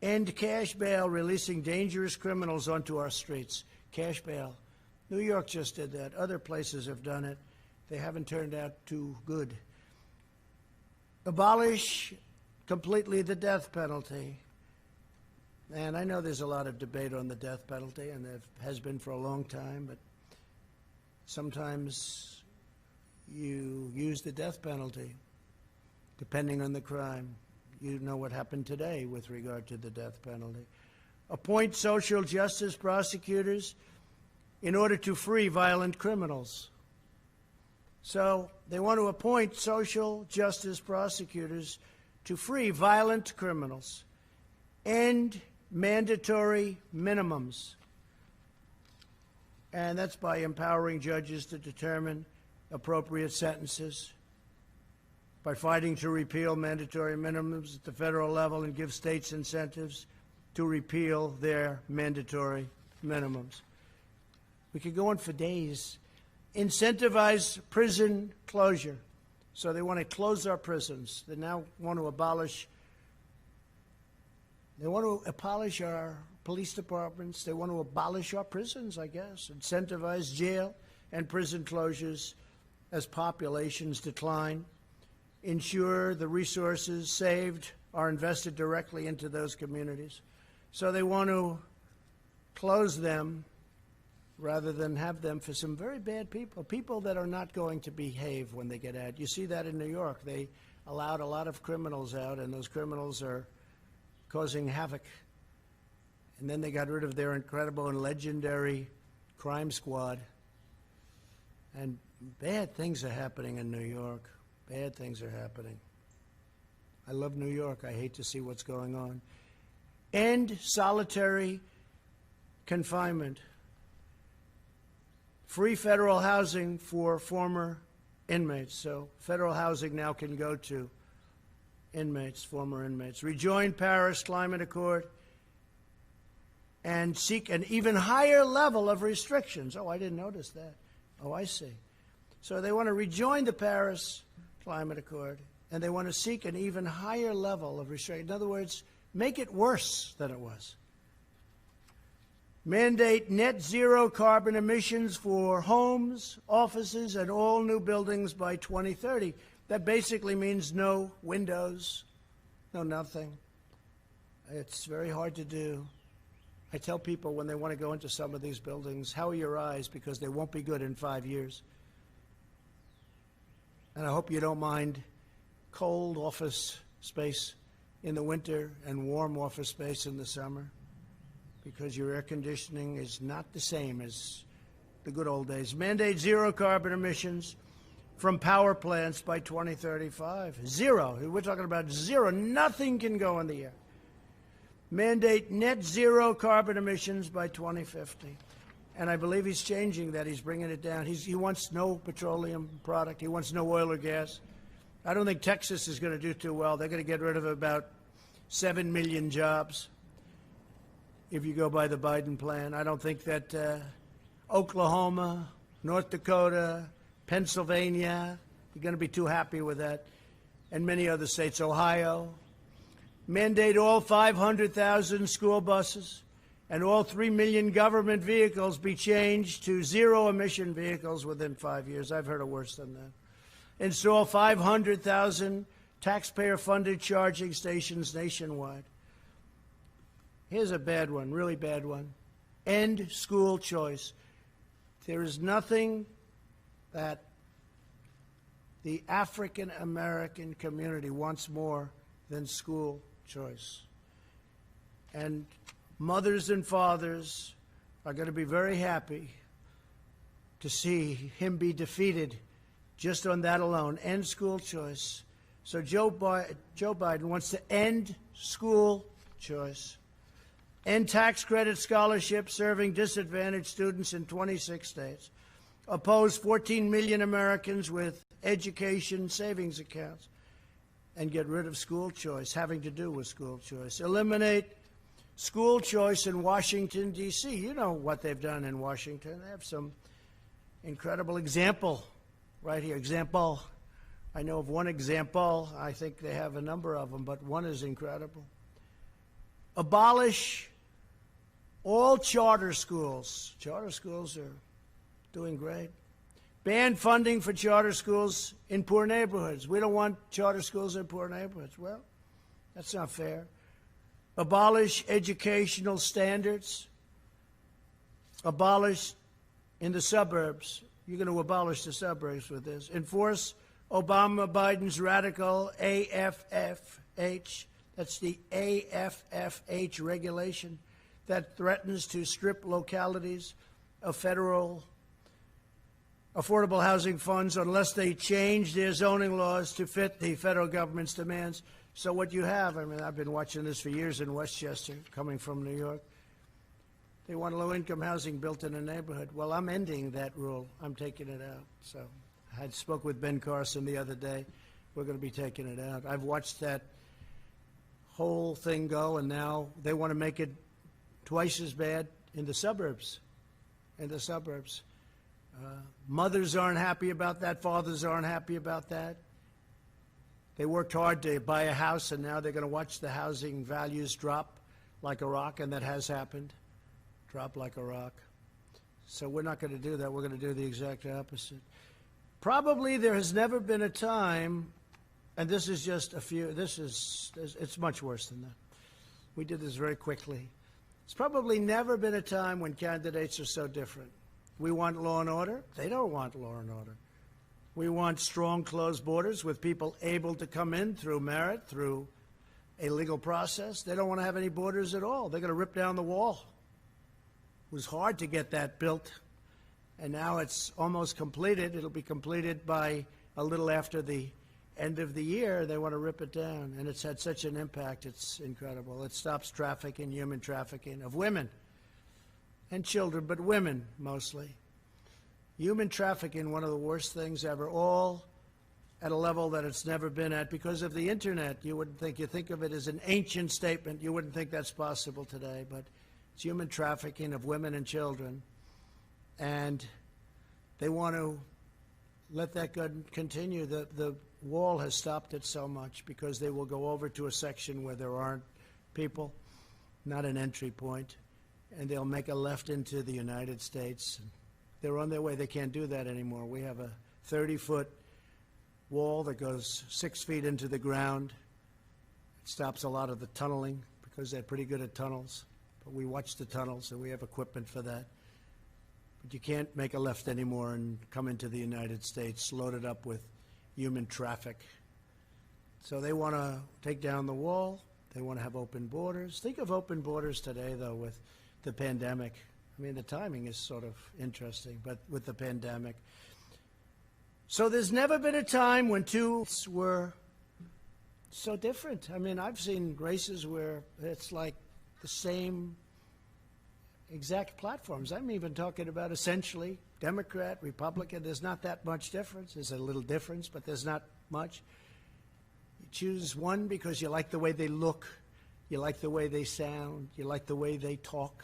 End cash bail, releasing dangerous criminals onto our streets. Cash bail. New York just did that. Other places have done it. They haven't turned out too good. Abolish completely the death penalty. And I know there's a lot of debate on the death penalty, and there has been for a long time, but sometimes you use the death penalty, depending on the crime. You know what happened today with regard to the death penalty. Appoint social justice prosecutors in order to free violent criminals. So they want to appoint social justice prosecutors to free violent criminals. End mandatory minimums. And that's by empowering judges to determine appropriate sentences, by fighting to repeal mandatory minimums at the federal level and give states incentives to repeal their mandatory minimums. We could go on for days. incentivize prison closure. So they want to close our prisons. They now want to abolish our police departments. They want to abolish our prisons, I guess. Incentivize jail and prison closures as populations decline. Ensure the resources saved are invested directly into those communities. So they want to close them rather than have them for some very bad people, people that are not going to behave when they get out. You see that in New York. They allowed a lot of criminals out, and those criminals are causing havoc. And then they got rid of their incredible and legendary crime squad. And bad things are happening in New York. Bad things are happening. I love New York. I hate to see what's going on. End solitary confinement. Free federal housing for former inmates. So federal housing now can go to inmates, former inmates. Rejoin Paris Climate Accord and seek an even higher level of restrictions. Oh, I didn't notice that. Oh, I see. So they want to rejoin the Paris Climate Accord, and they want to seek an even higher level of restriction. In other words, make it worse than it was. Mandate net zero carbon emissions for homes, offices, and all new buildings by 2030. That basically means no windows, no nothing. It's very hard to do. I tell people when they want to go into some of these buildings, how are your eyes? Because they won't be good in 5 years. And I hope you don't mind cold office space in the winter and warm office space in the summer, because your air conditioning is not the same as the good old days. Mandate zero carbon emissions from power plants by 2035. Zero. We're talking about zero. Nothing can go in the air. Mandate net zero carbon emissions by 2050. And I believe he's changing that. He's bringing it down. He wants no petroleum product. He wants no oil or gas. I don't think Texas is going to do too well. They're going to get rid of about 7 million jobs if you go by the Biden plan. I don't think that Oklahoma, North Dakota, Pennsylvania, you're going to be too happy with that, and many other states, Ohio. Mandate all 500,000 school buses and all 3 million government vehicles be changed to zero-emission vehicles within 5 years. I've heard of worse than that. Install 500,000 taxpayer-funded charging stations nationwide. Here's a bad one, really bad one. End school choice. There is nothing that the African-American community wants more than school choice. And mothers and fathers are going to be very happy to see him be defeated just on that alone. End school choice. So Joe Biden wants to end school choice. End tax credit scholarships serving disadvantaged students in 26 states. Oppose 14 million Americans with education savings accounts. And get rid of school choice, having to do with school choice. Eliminate school choice in Washington, D.C. You know what they've done in Washington. They have some incredible example right here. Example. I know of one example. I think they have a number of them, but one is incredible. Abolish all charter schools. Charter schools are doing great. Ban funding for charter schools in poor neighborhoods. We don't want charter schools in poor neighborhoods. Well, that's not fair. Abolish educational standards. Abolish in the suburbs. You're going to abolish the suburbs with this. Enforce Obama-Biden's radical AFFH. That's the AFFH regulation that threatens to strip localities of federal affordable housing funds unless they change their zoning laws to fit the federal government's demands. So what you have, I mean, I've been watching this for years in Westchester, coming from New York. They want low-income housing built in a neighborhood. Well, I'm ending that rule. I'm taking it out. So I spoke with Ben Carson the other day. We're going to be taking it out. I've watched that whole thing go, and now they want to make it twice as bad in the suburbs. In the suburbs. Mothers aren't happy about that. Fathers aren't happy about that. They worked hard to buy a house, and now they're going to watch the housing values drop like a rock, and that has happened. Drop like a rock. So we're not going to do that. We're going to do the exact opposite. Probably there has never been a time, and this is just a few, it's much worse than that. We did this very quickly. It's probably never been a time when candidates are so different. We want law and order. They don't want law and order. We want strong, closed borders with people able to come in through merit, through a legal process. They don't want to have any borders at all. They're going to rip down the wall. It was hard to get that built, and now it's almost completed. It'll be completed by a little after the end of the year. They want to rip it down, and it's had such an impact. It's incredible. It stops trafficking, human trafficking of women and children, but women mostly. Human trafficking, one of the worst things ever, all at a level that it's never been at because of the internet. You wouldn't think, you think of it as an ancient statement. You wouldn't think that's possible today, but it's human trafficking of women and children. And they want to let that continue. The wall has stopped it so much because they will go over to a section where there aren't people, not an entry point, and they'll make a left into the United States. They're on their way. They can't do that anymore. We have a 30-foot wall that goes 6 feet into the ground. It stops a lot of the tunneling because they're pretty good at tunnels. But we watch the tunnels, and we have equipment for that. But you can't make a left anymore and come into the United States loaded up with human traffic. So they want to take down the wall. They want to have open borders. Think of open borders today, though, with the pandemic. I mean, the timing is sort of interesting, but with the pandemic. So there's never been a time when two were so different. I mean, I've seen races where it's like the same exact platforms. I'm even talking about essentially Democrat, Republican. There's not that much difference. There's a little difference, but there's not much. You choose one because you like the way they look, you like the way they sound, you like the way they talk.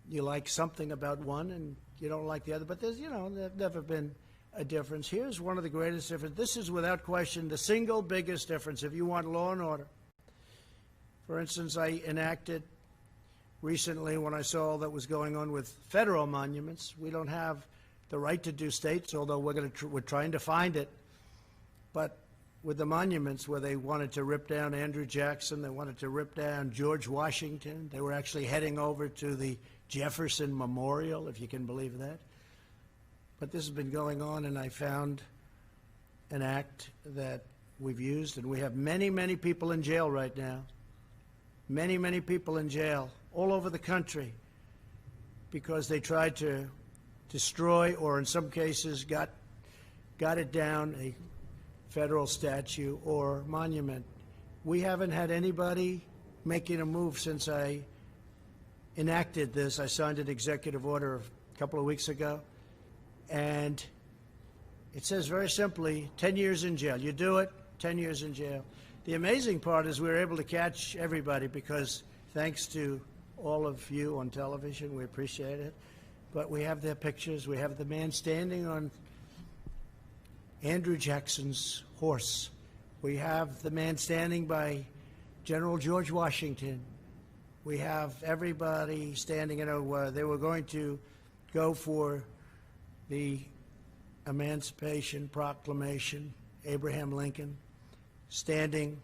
You like something about one and you don't like the other, but there's, there's never been a difference. Here's one of the greatest differences. This is without question the single biggest difference if you want law and order. For instance, I enacted recently when I saw all that was going on with federal monuments. We don't have the right to do states, although we're trying to find it. But with the monuments where they wanted to rip down Andrew Jackson, they wanted to rip down George Washington, they were actually heading over to the Jefferson Memorial, if you can believe that. But this has been going on, and I found an act that we've used, and we have many, many people in jail right now. Many, many people in jail all over the country because they tried to destroy, or in some cases got it down, a federal statue or monument. We haven't had anybody making a move since I enacted this. I signed an executive order a couple of weeks ago, and it says very simply, 10 years in jail. You do it, 10 years in jail. The amazing part is we were able to catch everybody because thanks to all of you on television, we appreciate it. But we have their pictures. We have the man standing on Andrew Jackson's horse. We have the man standing by General George Washington. We have everybody standing. They were going to go for the Emancipation Proclamation, Abraham Lincoln, standing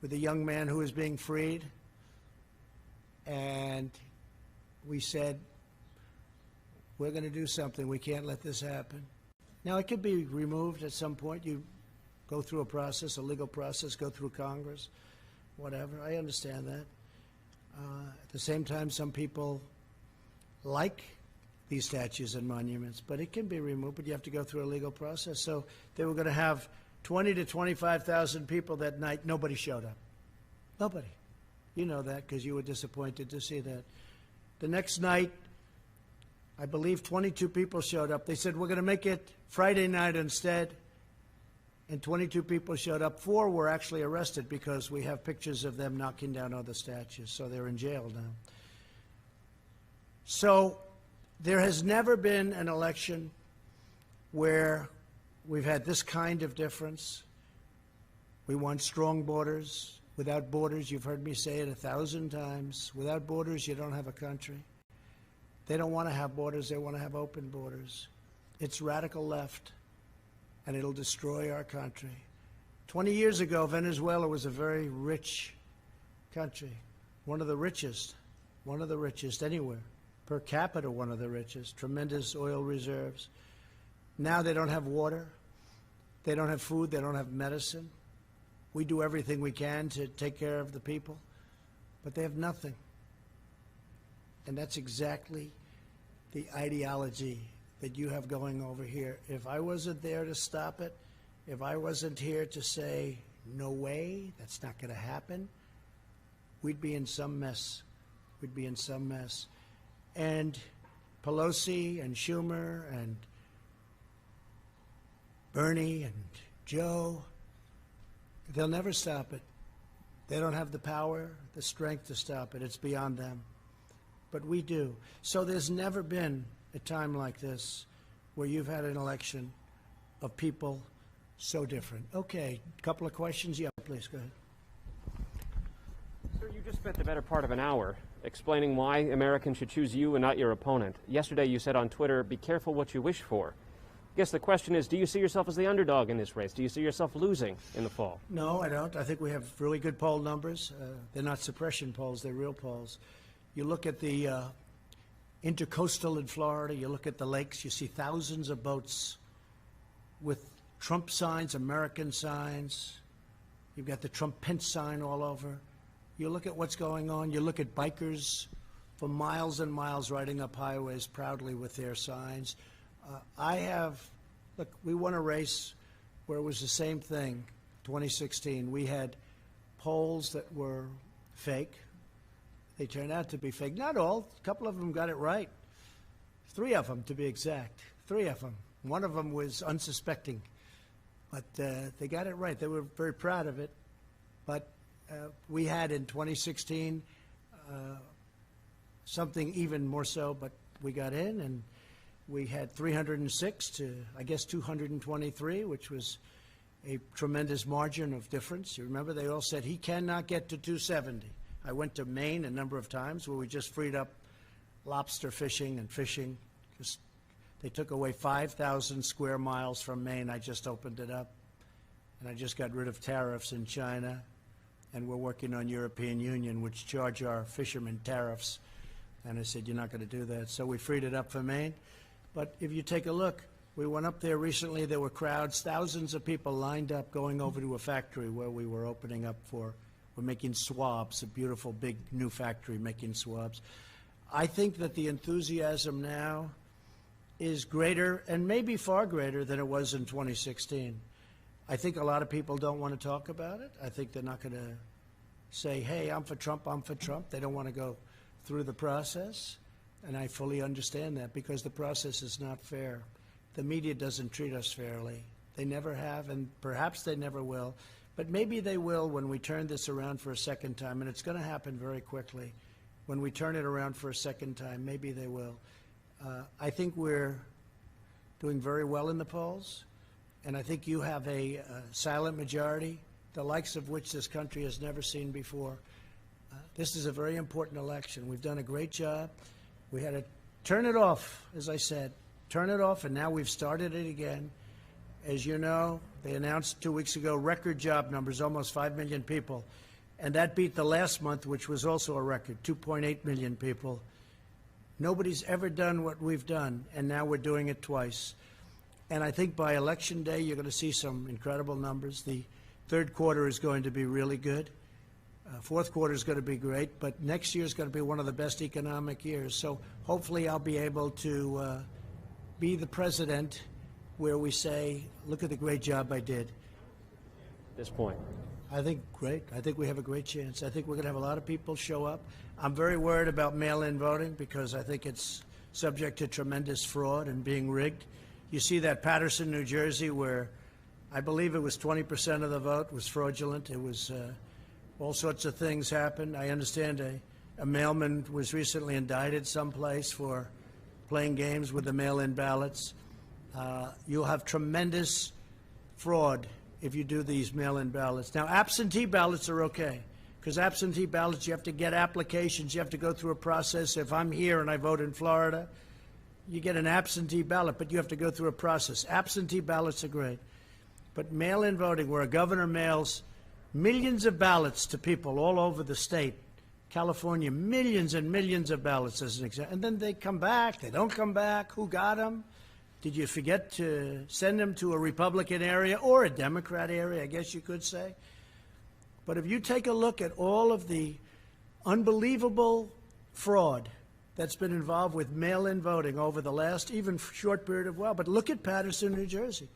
with a young man who was being freed. And we said, we're going to do something. We can't let this happen. Now, it could be removed at some point. You go through a process, a legal process, go through Congress, whatever. I understand that. At the same time, some people like these statues and monuments, but it can be removed, but you have to go through a legal process. So they were going to have 20 to 25,000 people that night. Nobody showed up. Nobody. You know that because you were disappointed to see that. The next night, I believe 22 people showed up. They said, we're going to make it Friday night instead. And 22 people showed up. 4 were actually arrested because we have pictures of them knocking down other statues. So they're in jail now. So There has never been an election where we've had this kind of difference. We want strong borders. Without borders, you've heard me say it 1,000 times, without borders, you don't have a country. They don't want to have borders, they want to have open borders. It's radical left, and it'll destroy our country. 20 years ago, Venezuela was a very rich country, one of the richest anywhere. Per capita, one of the richest, tremendous oil reserves. Now they don't have water, they don't have food, they don't have medicine. We do everything we can to take care of the people, but they have nothing. And that's exactly the ideology that you have going over here. If I wasn't there to stop it, if I wasn't here to say, no way, that's not going to happen, we'd be in some mess. We'd be in some mess. And Pelosi and Schumer and Bernie and Joe, they'll never stop it. They don't have the power, the strength to stop it. It's beyond them. But we do. So there's never been a time like this where you've had an election of people so different. Okay, a couple of questions. Yeah, please, go ahead. Sir, you just spent the better part of an hour explaining why Americans should choose you and not your opponent. Yesterday you said on Twitter, be careful what you wish for. I guess the question is, do you see yourself as the underdog in this race? Do you see yourself losing in the fall? No, I don't. I think we have really good poll numbers. They're not suppression polls, they're real polls. You look at the intercoastal in Florida, you look at the lakes, you see thousands of boats with Trump signs, American signs. You've got the Trump-Pence sign all over. You look at what's going on. You look at bikers for miles and miles riding up highways proudly with their signs. Look, we won a race where it was the same thing, 2016. We had polls that were fake. They turned out to be fake. Not all. A couple of them got it right. 3 of them, to be exact. 3 of them. One of them was unsuspecting. But they got it right. They were very proud of it. But we had in 2016 something even more so, but we got in, and we had 306 to, I guess, 223, which was a tremendous margin of difference. You remember they all said he cannot get to 270. I went to Maine a number of times where we just freed up lobster fishing and fishing. They took away 5,000 square miles from Maine. I just opened it up, and I just got rid of tariffs in China, and we're working on European Union, which charge our fishermen tariffs. And I said, you're not going to do that. So we freed it up for Maine. But if you take a look, we went up there recently. There were crowds, thousands of people lined up going over to a factory where we were opening up for. We're making swabs, a beautiful big new factory making swabs. I think that the enthusiasm now is greater, and maybe far greater than it was in 2016. I think a lot of people don't want to talk about it. I think they're not going to say, hey, I'm for Trump, I'm for Trump. They don't want to go through the process, and I fully understand that because the process is not fair. The media doesn't treat us fairly. They never have, and perhaps they never will. But maybe they will when we turn this around for a second time, and it's going to happen very quickly. When we turn it around for a second time, maybe they will. I think we're doing very well in the polls, and I think you have a silent majority, the likes of which this country has never seen before. This is a very important election. We've done a great job. We had to turn it off, as I said, turn it off, and now we've started it again. As you know, they announced 2 weeks ago record job numbers, almost 5 million people, and that beat the last month, which was also a record, 2.8 million people. Nobody's ever done what we've done, and now we're doing it twice. And I think by Election Day, you're going to see some incredible numbers. The third quarter is going to be really good. Fourth quarter is going to be great, but next year is going to be one of the best economic years. So hopefully I'll be able to be the president where we say, look at the great job I did. At this point. I think great. I think we have a great chance. I think we're going to have a lot of people show up. I'm very worried about mail-in voting because I think it's subject to tremendous fraud and being rigged. You see that Paterson, New Jersey, where I believe it was 20% of the vote was fraudulent. It was all sorts of things happened. I understand a mailman was recently indicted someplace for playing games with the mail-in ballots. You'll have tremendous fraud if you do these mail-in ballots. Now, absentee ballots are okay, because absentee ballots, you have to get applications, you have to go through a process. If I'm here and I vote in Florida, you get an absentee ballot, but you have to go through a process. Absentee ballots are great. But mail-in voting, where a governor mails millions of ballots to people all over the state, California, millions and millions of ballots as an example, and then they come back, they don't come back, who got them? Did you forget to send them to a Republican area or a Democrat area, I guess you could say? But if you take a look at all of the unbelievable fraud that's been involved with mail-in voting over the last even short period of while, but look at Paterson, New Jersey.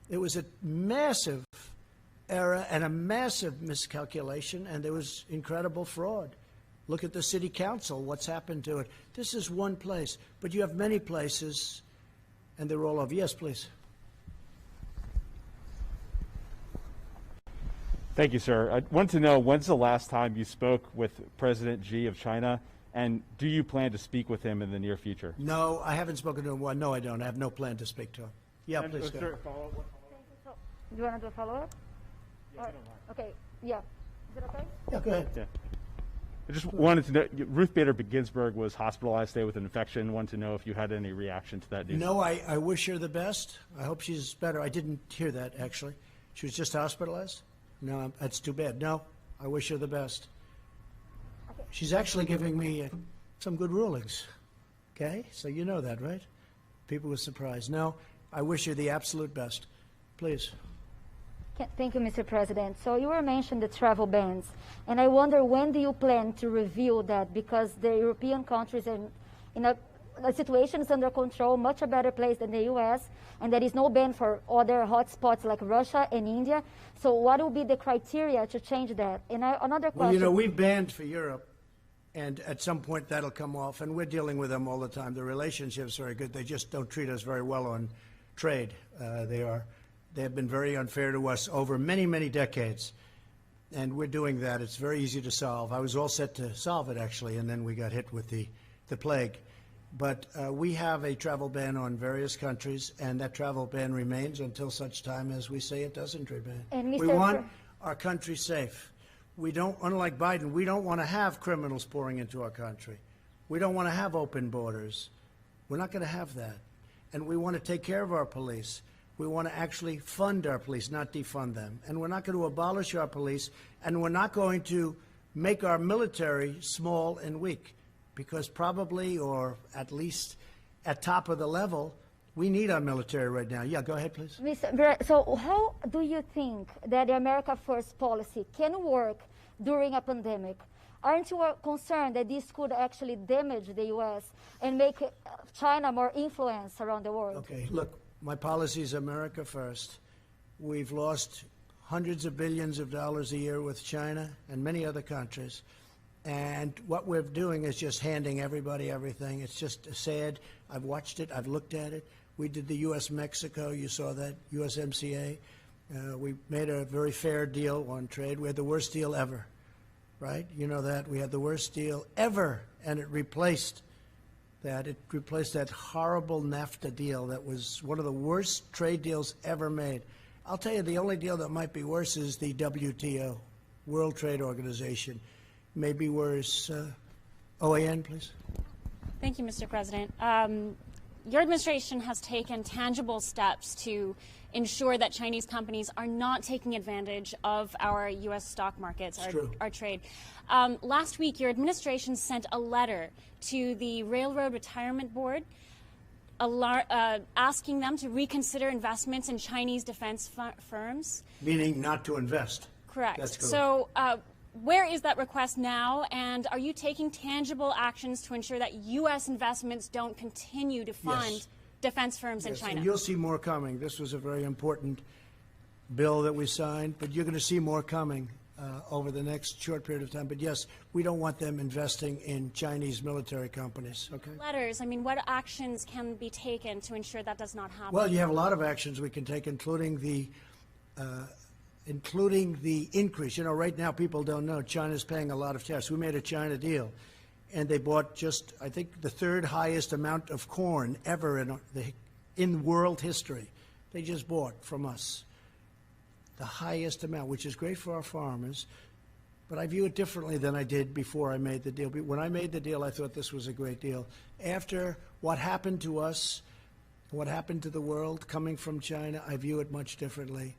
It was a massive error and a massive miscalculation, and there was incredible fraud. Look at the city council, what's happened to it. This is one place, but you have many places, and they're all over. Yes, please. Thank you, sir. I want to know, when's the last time you spoke with President Xi of China, and do you plan to speak with him in the near future? No, I haven't spoken to him. Well, no, I don't. I have no plan to speak to him. Yeah, please go. Do you want to do a follow-up? Okay, yeah. Is it okay? Yeah, go ahead. Yeah. I just wanted to know, Ruth Bader Ginsburg was hospitalized today with an infection. Wanted to know if you had any reaction to that news. No, I wish her the best. I hope she's better. I didn't hear that, actually. She was just hospitalized? No, that's too bad. No, I wish her the best. Okay. She's actually giving me some good rulings. Okay? So you know that, right? People were surprised. No, I wish her the absolute best. Please. Thank you, Mr. President. So you were mentioning the travel bans, and I wonder, when do you plan to reveal that? Because the European countries are in a situation is under control, much a better place than the U.S., and there is no ban for other hotspots like Russia and India. So what will be the criteria to change that? And another question. Well, you know, we've banned for Europe, and at some point that'll come off, and we're dealing with them all the time. The relationship's very good. They just don't treat us very well on trade. They have been very unfair to us over many, many decades, and we're doing that. It's very easy to solve. I was all set to solve it, actually, and then we got hit with the plague. But we have a travel ban on various countries, and that travel ban remains until such time as we say it doesn't remain. And we want our country safe. We don't, unlike Biden, we don't want to have criminals pouring into our country. We don't want to have open borders. We're not going to have that. And we want to take care of our police. We want to actually fund our police, not defund them. And we're not going to abolish our police, and we're not going to make our military small and weak, because probably, or at least at top of the level, we need our military right now. Yeah, go ahead, please. So how do you think that the America First policy can work during a pandemic? Aren't you concerned that this could actually damage the U.S. and make China more influence around the world? Okay, look. My policy is America first. We've lost hundreds of billions of dollars a year with China and many other countries. And what we're doing is just handing everybody everything. It's just sad. I've watched it. I've looked at it. We did the U.S.-Mexico. You saw that, USMCA. We made a very fair deal on trade. We had the worst deal ever, right? You know that. We had the worst deal ever, and it replaced that. It replaced that horrible NAFTA deal that was one of the worst trade deals ever made. I'll tell you, the only deal that might be worse is the WTO, World Trade Organization. Maybe worse. OAN, please. Thank you, Mr. President. Your administration has taken tangible steps to ensure that Chinese companies are not taking advantage of our U.S. stock markets, our trade. Last week, your administration sent a letter to the Railroad Retirement Board asking them to reconsider investments in Chinese defense firms. Meaning not to invest. Correct. That's correct. So where is that request now, and are you taking tangible actions to ensure that U.S. investments don't continue to fund defense firms in China? And you'll see more coming. This was a very important bill that we signed, but you're going to see more coming over the next short period of time. But yes, we don't want them investing in Chinese military companies. Okay. Letters. I mean, what actions can be taken to ensure that does not happen? Well, you have a lot of actions we can take, including the increase. You know, right now people don't know China's paying a lot of tariffs. We made a China deal, and they bought just, I think, the third highest amount of corn ever in world history. They just bought from us the highest amount, which is great for our farmers. But I view it differently than I did before I made the deal. When I made the deal, I thought this was a great deal. After what happened to us, what happened to the world coming from China, I view it much differently.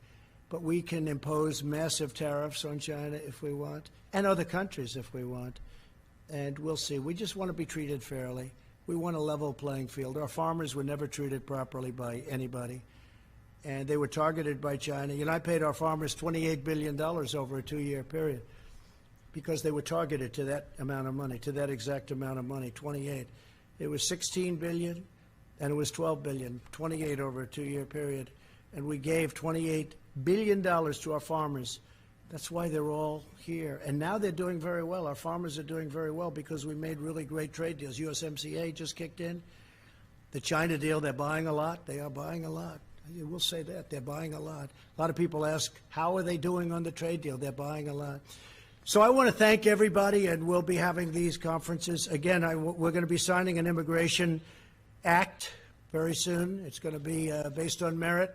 But we can impose massive tariffs on China if we want, and other countries if we want. And we'll see. We just want to be treated fairly. We want a level playing field. Our farmers were never treated properly by anybody, and they were targeted by China. You know, I paid our farmers $28 billion over a 2-year period because they were targeted to that amount of money, to that exact amount of money, 28. It was 16 billion, and it was 12 billion, 28 over a 2-year period, and we gave $28 billion to our farmers. That's why they're all here. And now they're doing very well. Our farmers are doing very well because we made really great trade deals. USMCA just kicked in. The China deal, they're buying a lot. They are buying a lot. We'll say that. They're buying a lot. A lot of people ask, how are they doing on the trade deal? They're buying a lot. So I want to thank everybody, and we'll be having these conferences. Again, we're going to be signing an immigration act very soon. It's going to be based on merit.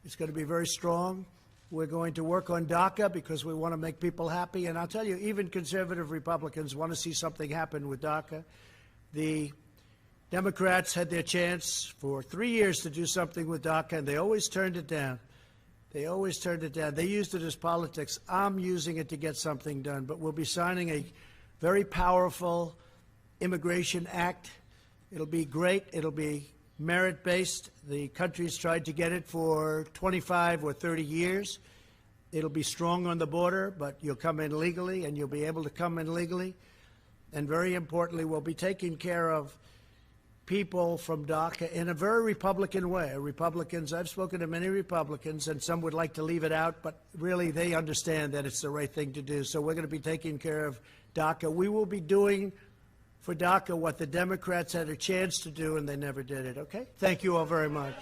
It's going to be very strong. We're going to work on DACA because we want to make people happy. And I'll tell you, even conservative Republicans want to see something happen with DACA. The Democrats had their chance for 3 years to do something with DACA, and they always turned it down. They always turned it down. They used it as politics. I'm using it to get something done. But we'll be signing a very powerful immigration act. It'll be great. It'll be merit-based. The country's tried to get it for 25 or 30 years. It'll be strong on the border, but you'll come in legally, and you'll be able to come in legally. And very importantly, we'll be taking care of people from DACA in a very Republican way. Republicans, I've spoken to many Republicans, and some would like to leave it out, but really they understand that it's the right thing to do. So we're going to be taking care of DACA. We will be doing for DACA what the Democrats had a chance to do, and they never did it, okay? Thank you all very much.